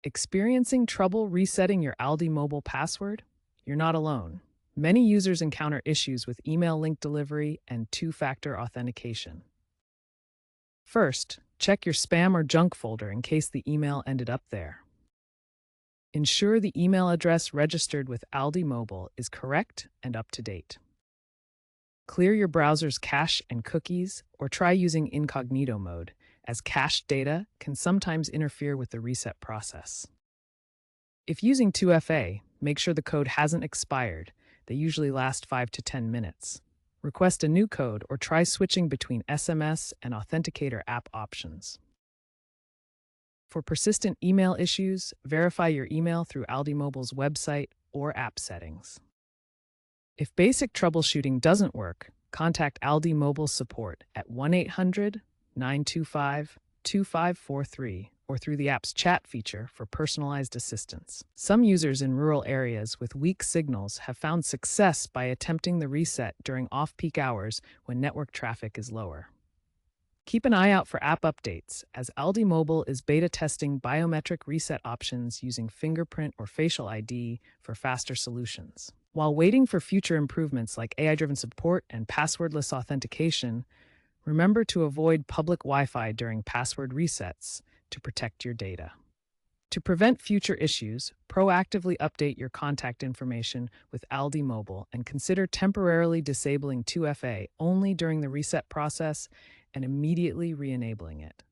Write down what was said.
Experiencing trouble resetting your ALDI mobile password? You're not alone. Many users encounter issues with email link delivery and two-factor authentication. First, check your spam or junk folder in case the email ended up there. Ensure the email address registered with ALDI Mobile is correct and up to date. Clear your browser's cache and cookies, or try using incognito mode, as cached data can sometimes interfere with the reset process. If using 2FA, make sure the code hasn't expired. They usually last 5 to 10 minutes. Request a new code or try switching between SMS and Authenticator app options. For persistent email issues, verify your email through ALDI Mobile's website or app settings. If basic troubleshooting doesn't work, contact ALDI Mobile support at 1-800-925-2543 or through the app's chat feature for personalized assistance. Some users in rural areas with weak signals have found success by attempting the reset during off-peak hours when network traffic is lower. Keep an eye out for app updates, as ALDI Mobile is beta testing biometric reset options using fingerprint or facial ID for faster solutions. While waiting for future improvements like AI-driven support and passwordless authentication, remember to avoid public Wi-Fi during password resets to protect your data. To prevent future issues, proactively update your contact information with ALDI Mobile and consider temporarily disabling 2FA only during the reset process and immediately re-enabling it.